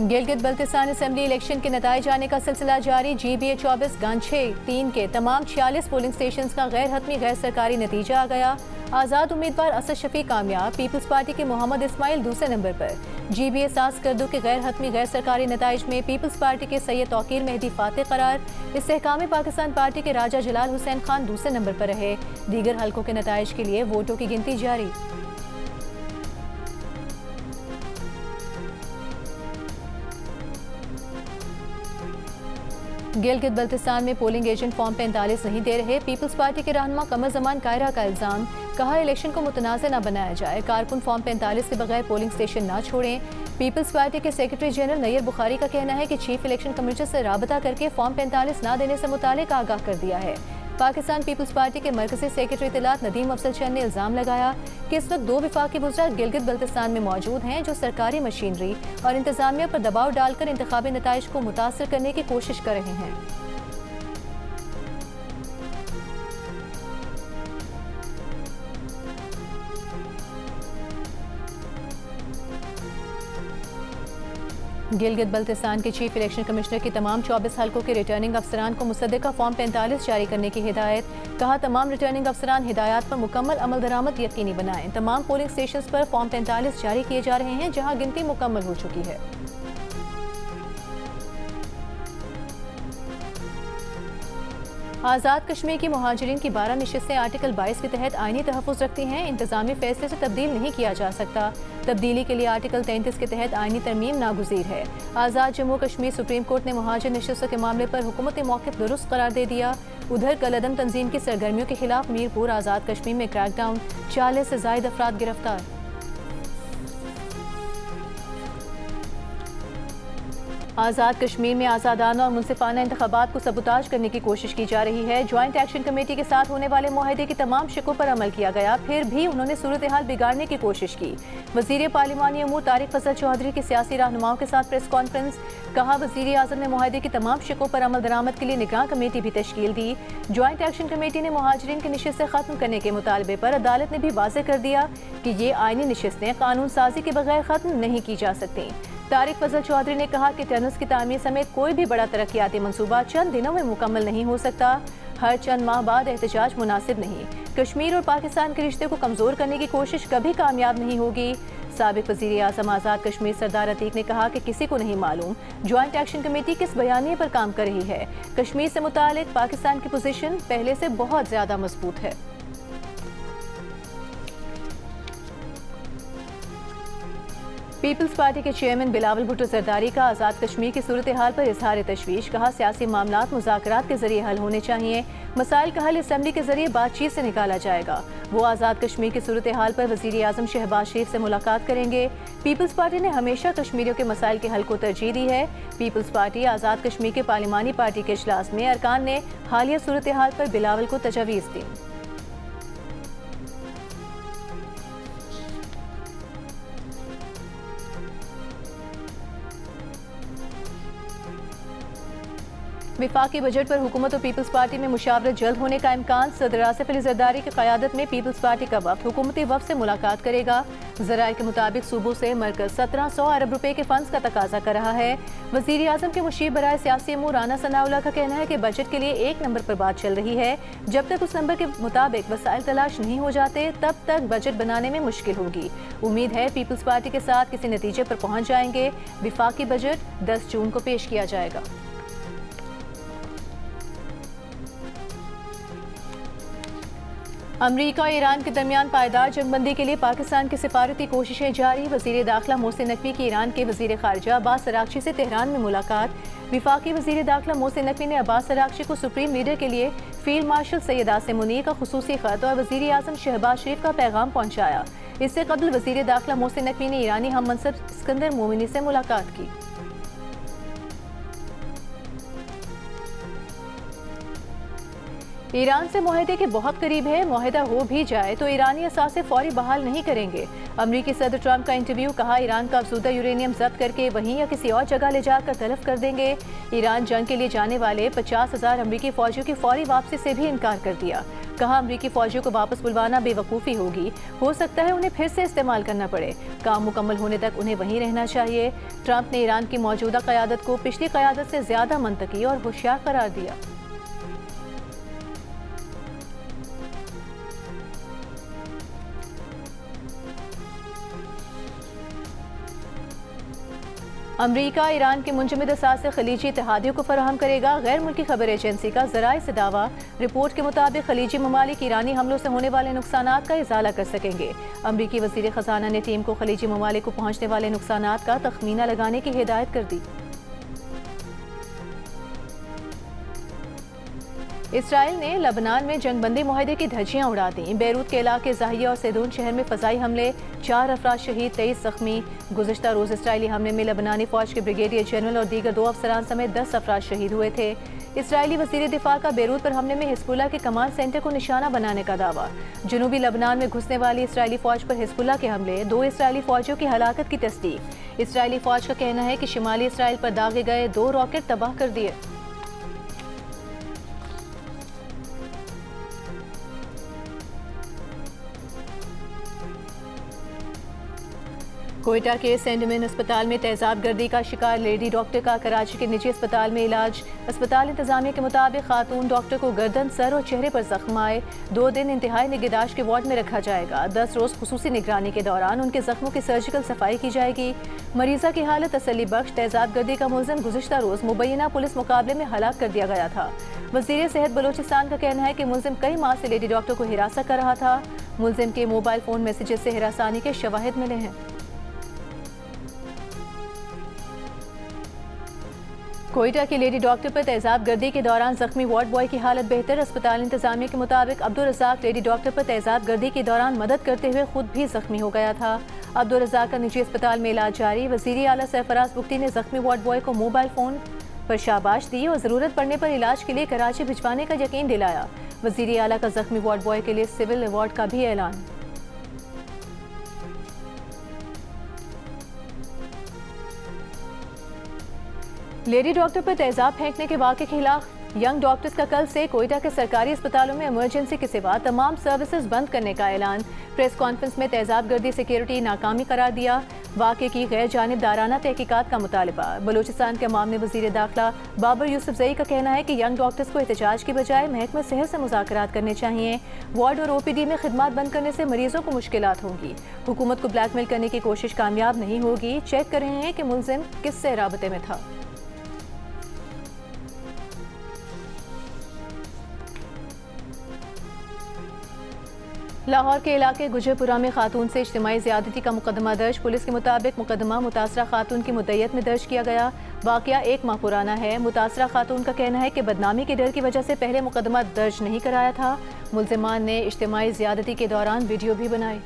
Gilgit Baltistan assembly election के नताइज आने का सिलसिला जारी। GBA 24 गांछे 3 के तमाम 46 पोलिंग स्टेशन का गैर हतमी गैर सरकारी नतीजा आ गया। आज़ाद उम्मीदवार असद शफी कामयाब, पीपल्स पार्टी के मोहम्मद इस्माइल दूसरे नंबर पर। GBA सासकर्दू के गैर हतमी गैर सरकारी नताइज में पीपल्स पार्टी के सैयद तौकीर मेहदी फातेह करार, इस्तेहकाम पाकिस्तान पार्टी के राजा जलाल हुसैन खान दूसरे नंबर पर रहे। दीगर हल्कों के नताइज के लिए वोटों की गिनती जारी। गिलगित बल्तिस्तान में पोलिंग एजेंट फॉर्म 45 नहीं दे रहे। पीपल्स पार्टी के रहनुमा कमर जमान कायरा का इल्जाम, कहा इलेक्शन को मुतनाज़ न बनाया जाए, कारकुन फॉर्म 45 के बगैर पोलिंग स्टेशन न छोड़ें। पीपल्स पार्टी के सेक्रेटरी जनरल नैयर बुखारी का कहना है कि चीफ इलेक्शन कमिश्नर से राबता करके फॉर्म 45 न देने से मुतालिक आगाह कर दिया है। पाकिस्तान पीपल्स पार्टी के मरकजी सेक्रेटरी इत्तलात नदीम अफजल चंद ने इल्जाम लगाया कि इस वक्त 2 विफाकी वज़रा गिलगित बल्तिस्तान में मौजूद हैं जो सरकारी मशीनरी और इंतजामिया पर दबाव डालकर इंतखाबी नताइज को मुतासर करने की कोशिश कर रहे हैं। गिलगित बल्तिस्तान के चीफ इलेक्शन कमिश्नर की तमाम 24 हल्कों के रिटर्निंग अफसरान को मुसद्दका फॉर्म 45 जारी करने की हिदायत, कहा तमाम रिटर्निंग अफसरान हिदायत पर मुकम्मल अमल दरामद यकीनी बनाएं। तमाम पोलिंग स्टेशन पर फॉर्म 45 जारी किए जा रहे हैं जहां गिनती मुकम्मल हो चुकी है। आज़ाद कश्मीर की मुहाजिरीन की 12 नशिस्तें आर्टिकल 22 के तहत आईनी तहफ़्फ़ुज़ रखती हैं। इंतज़ामी फैसले से तब्दील नहीं किया जा सकता। तब्दीली के लिए आर्टिकल 33 के तहत आईनी तरमीम नागुज़ीर है। आज़ाद जम्मू कश्मीर सुप्रीम कोर्ट ने मुहाजिर नशिस्तों के मामले पर हुकूमती मौक़िफ़ दुरुस्त करार दे दिया। उधर कलअदम तंजीम की सरगर्मियों के खिलाफ मीरपुर आज़ाद कश्मीर में क्रैकडाउन, 40 से ज़ायद अफराद गिरफ्तार। आज़ाद कश्मीर में आज़ादाना और मुनसिफाना इंतखाबात को सबूताज करने की कोशिश की जा रही है। ज्वाइंट एक्शन कमेटी के साथ होने वाले मुआहदे की तमाम शिकों पर अमल किया गया, फिर भी उन्होंने सूरत हाल बिगाड़ने की कोशिश की। वज़ीर पार्लिमानी अमूर तारिक फजल चौधरी की सियासी रहनुमाओं के साथ प्रेस कॉन्फ्रेंस, कहा वज़ीर आज़म ने मुआहदे की तमाम शिकों पर अमल दरामद के लिए निगरान कमेटी भी तश्कील दी। ज्वाइंट एक्शन कमेटी ने मुहाजिरीन की नशिस्तें खत्म करने के मुतालबे पर अदालत ने भी वाज़ेह कर दिया कि ये आईनी नशिस्तें कानून साजी के बगैर खत्म नहीं की जा सकती। तारिक फजल चौधरी ने कहा कि टनल्स की तामीर समेत कोई भी बड़ा तरक्याती मंसूबा चंद दिनों में मुकम्मल नहीं हो सकता। हर चंद माह बाद एहतजाज मुनासिब नहीं। कश्मीर और पाकिस्तान के रिश्ते को कमज़ोर करने की कोशिश कभी कामयाब नहीं होगी। साबिक वज़ीर आज़म आज़ाद कश्मीर सरदार अतीक ने कहा कि किसी को नहीं मालूम ज्वाइंट एक्शन कमेटी किस बयानिए पर काम कर रही है। कश्मीर से मुतालिक पाकिस्तान की पोजीशन पहले से बहुत ज़्यादा मजबूत है। पीपल्स पार्टी के चेयरमैन बिलावल भुट्टो जरदारी का आज़ाद कश्मीर की सूरत हाल पर इजहार तशवीश, कहा सियासी मामलात मुज़ाकरात के जरिए हल होने चाहिए। मसाइल का हल असम्बली के जरिए बातचीत से निकाला जाएगा। वो आज़ाद कश्मीर की सूरत हाल पर वज़ीर आज़म शहबाज शरीफ से मुलाकात करेंगे। पीपल्स पार्टी ने हमेशा कश्मीरियों के मसाइल के हल को तरजीह दी है। पीपल्स पार्टी आज़ाद कश्मीर के पार्लिमानी पार्टी के इजलास में अरकान ने हालिया सूरत हाल पर बिलावल को तजवीज़ दी। विफाकी बजट पर हुकूमत और पीपल्स पार्टी में मुशावरत जल्द होने का इम्कान। सदर आसिफ अली जरदारी की क़यादत में पीपल्स पार्टी का वफ़द हुकूमती वफ़द से मुलाकात करेगा। ज़राए के मुताबिक सूबों से मरकज़ 1700 अरब रुपए के फंड्स का तकाजा कर रहा है। वज़ीर आज़म के मुशीर बराए सियासी अमूर राना सनाउल्लाह का कहना है कि बजट के लिए एक नंबर पर बात चल रही है। जब तक उस नंबर के मुताबिक वसाइल तलाश नहीं हो जाते तब तक बजट बनाने में मुश्किल होगी। उम्मीद है पीपल्स पार्टी के साथ किसी नतीजे पर पहुँच जाएंगे। विफाकी बजट 10 जून को पेश किया जाएगा। अमरीका और ईरान के दरमियान पायदार जंगबंदी के लिए पाकिस्तान की सिफारती कोशिशें जारी। वज़ीर दाखिला मोहसिन नकवी की ईरान के वज़ीर ख़ारिजा अब्बास अराग़ची से तेहरान में मुलाकात। विफाकी वज़ीर दाखिला मोहसिन नकवी ने अब्बास अराग़ची को सुप्रीम लीडर के लिए फील्ड मार्शल सैयद आसिम मुनीर का खुसूसी ख़त और वज़ीर आज़म शहबाज शरीफ का पैगाम पहुँचाया। इससे कबल वज़ीर दाखिला मोहसिन नकवी ने ईरानी हम मनसब इस्कंदर मोमिनी से मुलाकात की। ईरान से मुआहदे के बहुत करीब है। मुआहदा हो भी जाए तो ईरानी असासे फौरी बहाल नहीं करेंगे। अमरीकी सदर ट्रंप का इंटरव्यू, कहा ईरान का अफजूदा यूरेनियम जब्त करके वहीं या किसी और जगह ले जाकर तलफ कर देंगे। ईरान जंग के लिए जाने वाले 50,000 अमरीकी फौजियों की फौरी वापसी से भी इनकार कर दिया। कहा अमरीकी फौजियों को वापस बुलवाना बेवकूफ़ी होगी, हो सकता है उन्हें फिर से इस्तेमाल करना पड़े। काम मुकम्मल होने तक उन्हें वहीं रहना चाहिए। ट्रंप ने ईरान की मौजूदा क़यादत को पिछली क़यादत से ज़्यादा मंतकी और होशियार करार दिया। अमरीका ईरान के मुंजमद असासे खलीजी इत्तेहादियों को फराहम करेगा। गैर मुल्की खबर एजेंसी का ज़राए से दावा। रिपोर्ट के मुताबिक खलीजी ममालिक ईरानी हमलों से होने वाले नुकसानात का इजाला कर सकेंगे। अमरीकी वज़ीर ख़ज़ाना ने टीम को खलीजी ममालिक को पहुँचने वाले नुकसानात का तखमीना लगाने की हिदायत कर दी। इसराइल ने लबनान में जंगबंदी मुआहदे की धज्जियां उड़ा दी। बेरूत के इलाके ज़ाहिया और सैदून शहर में फ़ज़ाई हमले, 4 अफराद शहीद, 23 ज़ख्मी। गुज़िश्ता रोज़ इसराइली हमले में लबनानी फ़ौज के ब्रिगेडियर जनरल और दीगर 2 अफसरान समेत 10 अफराद शहीद हुए थे। इसराइली वज़ीर दिफ़ा का बेरूत पर हमले में हिज़्बुल्लाह के कमांड सेंटर को निशाना बनाने का दावा। जनूबी लबनान में घुसने वाली इसराइली फ़ौज पर हिज़्बुल्लाह के हमले, 2 इसराइली फ़ौजियों की हलाकत की तस्दीक। इसराइली फ़ौज का कहना है कि शिमाली इसराइल पर दागे गए 2 रॉकेट तबाह कर दिए। कोयटा के सेंडमैन अस्पताल में तेजाब गर्दी का शिकार लेडी डॉक्टर का कराची के निजी अस्पताल में इलाज। अस्पताल इंतजामिया के मुताबिक खातून डॉक्टर को गर्दन, सर और चेहरे पर जख्म आए। 2 दिन इंतहाई निगहदाश्त के वार्ड में रखा जाएगा। 10 रोज खुसूसी निगरानी के दौरान उनके जख्मों की सर्जिकल सफाई की जाएगी। मरीजा की हालत तसल्ली बख्श। तेजाब गर्दी का मुलजिम गुज़िश्ता रोज मुबैना पुलिस मुकाबले में हलाक कर दिया गया था। वज़ीर सेहत बलोचिस्तान का कहना है कि मुलजिम कई माह से लेडी डॉक्टर को हिरासत कर रहा था। मुलजिम के मोबाइल फोन मैसेजेस से हिरासानी के शवाहिद मिले हैं। कोयटा की लेडी डॉक्टर पर तेजाब गर्दी के दौरान जख्मी वार्ड बॉय की हालत बेहतर। अस्पताल इंतजामिया के मुताबिक अब्दुल रज़ाक लेडी डॉक्टर पर तेजाब गर्दी के दौरान मदद करते हुए खुद भी जख्मी हो गया था। अब्दुल रज़ाक का निजी अस्पताल में इलाज जारी। वज़ीर आला सरफराज बुख्ती ने जख्मी वार्ड बॉय को मोबाइल फोन पर शाबाश दी और ज़रूरत पड़ने पर इलाज के लिए कराची भिजवाने का यकीन दिलाया। वज़ीर आला का जख्मी वार्ड बॉय के लिए सिविल अवार्ड का भी ऐलान। लेडी डॉक्टर पर तेजाब फेंकने के वाक़े के खिलाफ यंग डॉक्टर्स का कल से कोयटा के सरकारी अस्पतालों में इमरजेंसी के सिवा तमाम सर्विसेज बंद करने का ऐलान। प्रेस कॉन्फ्रेंस में तेजाब गर्दी सिक्योरिटी नाकामी करार दिया। वाक़े की गैर जानिबदाराना तहकीकात का मुतालबा। बलूचिस्तान के मामले वज़ीर दाखिला बाबर यूसुफजई का कहना है कि यंग डॉक्टर्स को एहतजाज की बजाय महकमा सेहत से मुज़ाकरात करने चाहिए। वार्ड और OPD में खिदमात बंद करने से मरीजों को मुश्किलात होंगी। हुकूमत को ब्लैकमेल करने की कोशिश कामयाब नहीं होगी। चेक कर रहे हैं कि मुलजिम किससे राबते में था। लाहौर के इलाके गुजरपुरा में खातून से इज्तिमाई ज़्यादती का मुकदमा दर्ज। पुलिस के मुताबिक मुकदमा मुतासरा खातून की मुद्दत में दर्ज किया गया। वाक़या 1 माह पुराना है। मुतासरा खातून का कहना है कि बदनामी के डर की वजह से पहले मुकदमा दर्ज नहीं कराया था। मुल्ज़िमान ने इज्तिमाई ज़्यादती के दौरान वीडियो भी बनाए।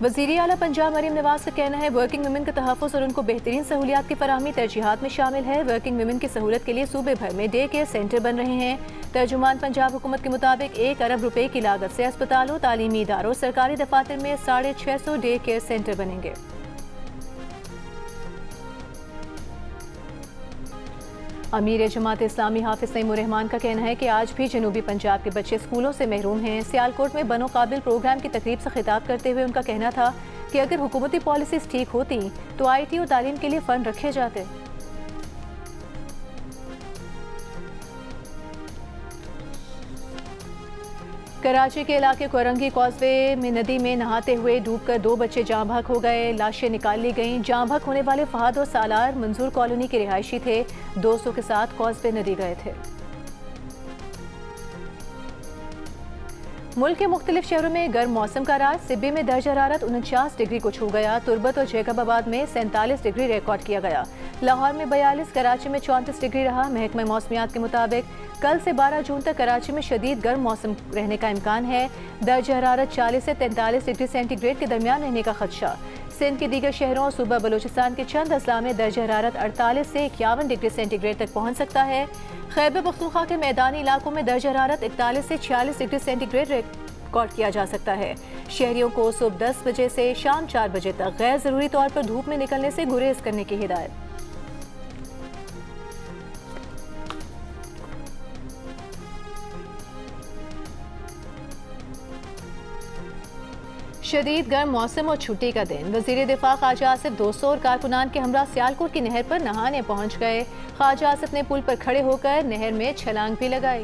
वज़ीर आला पंजाब मरीम नवाज का कहना है वर्किंग वुमेन का तहफ़्फ़ुज़ और उनको बेहतरीन सहूलियात की फराहमी तरजीहात में शामिल है। वर्किंग वुमेन की सहूलत के लिए सूबे भर में डे केयर सेंटर बन रहे हैं। तर्जुमान पंजाब हुकूमत के मुताबिक 1 अरब रुपए की लागत से अस्पतालों, तालीमी इदारों, सरकारी दफातर में 650 डे केयर सेंटर बनेंगे। अमीर जमात इस्लामी हाफिज नईमुर रहमान का कहना है कि आज भी जनूबी पंजाब के बच्चे स्कूलों से महरूम हैं। सियालकोट में बनो काबिल प्रोग्राम की तकरीब से खिताब करते हुए उनका कहना था कि अगर हुकूमती पॉलिसीज ठीक होती तो IT और तालीम के लिए फ़ंड रखे जाते। कराची के इलाके कोरंगी कॉजवे में नदी में नहाते हुए डूबकर 2 बच्चे जाँ बहक हो गए। लाशें निकाल ली गईं। जाँ बहक होने वाले फहद और सालार मंजूर कॉलोनी के रिहायशी थे। दोस्तों के साथ कॉजवे नदी गए थे। मुल्क के मुख्तलिफ शहरों में गर्म मौसम का राज। सिब्बी में दर्ज हरारत 49 डिग्री को छू गया। तुरबत और जैकबाबाद में 47 डिग्री रिकॉर्ड किया गया। लाहौर में 42, कराची में 34 डिग्री रहा। महकमा मौसमियात के मुताबिक कल से 12 जून तक कराची में शदीद गर्म मौसम रहने का इम्कान है। दर्ज हरारत 40 से 43 डिग्री सेंटीग्रेड के दरमियान रहने का खदशा। सिंध के दीगर शहरों और सूबा बलूचिस्तान के चंद अजला में दर्ज हरारत 48 से 51 डिग्री सेंटीग्रेड तक पहुँच सकता है। खैबर पख्तूनख्वा के मैदानी इलाकों में दर्ज हरारत 41 से 46 डिग्री सेंटीग्रेड कॉट किया जा सकता है। शहरियों को सुबह 10 बजे से शाम 4 बजे तक गैर जरूरी तौर पर धूप में निकलने से गुरेज करने की हिदायत। शदीद गर्म मौसम और छुट्टी का दिन। वजीर दिफा ख्वाजा आसिफ 200 और कारकुनान के हमरा सियालकोट की नहर पर नहाने पहुंच गए। ख्वाजा आसिफ ने पुल पर खड़े होकर नहर में छलांग भी लगाई।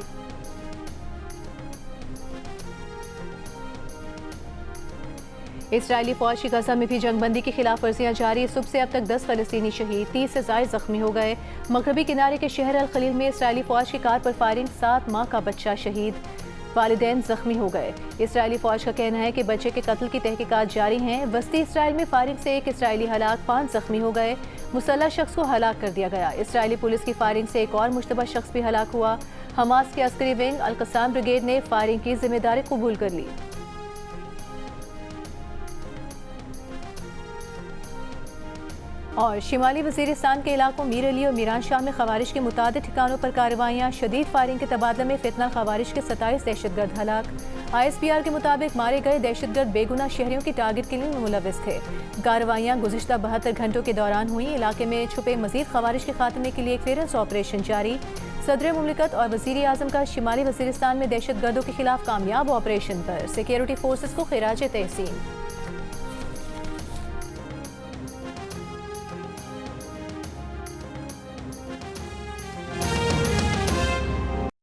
इसराइली फौज की गजा में भी जंगबंदी की खिलाफ वर्जियां जारी। सुबह से अब तक 10 फलस्तीनी शहीद, 30 से ज्यादा जख्मी हो गए। मगरबी किनारे के शहर अल खलील में इसराइली फौज की कार पर फायरिंग, 7 माह का बच्चा शहीद, वालिदैन जख्मी हो गए। इसराइली फौज का कहना है कि बच्चे के कत्ल की तहकीकात जारी हैं। वस्ती इसराइल में फायरिंग से 1 इसराइली हलाक, 5 जख्मी हो गए। मुसल्लह शख्स को हलाक कर दिया गया। इसराइली पुलिस की फायरिंग से एक और मुश्तबा शख्स भी हलाक हुआ। हमास के अस्करी विंग अल कसाम ब्रिगेड ने फायरिंग की जिम्मेदारी कबूल कर ली। और शिमाली वजीरिस्तान के इलाकों मीर अली और मीरान शाह में खवारिश के मुतादिद ठिकानों पर कार्रवाइयाँ। शदीद फायरिंग के तबादले में फितना खवारिश के 27 दहशतगर्द हलाक। ISPR के मुताबिक मारे गए दहशतगर्द बेगुनाह शहरियों की टारगेट किलिंग में मुलविस थे। कार्रवाइयाँ गुज़िश्ता 72 घंटों के दौरान हुई। इलाके में छुपे मजीद खवारिश के खात्मे के लिए क्लियरेंस ऑपरेशन जारी। सदर मुमलिकत और वज़ीर आज़म का शिमाली वजीरिस्तान में दहशतगर्दों के खिलाफ कामयाब ऑपरेशन पर सिक्योरिटी फोर्सेस को खिराज तहसीन।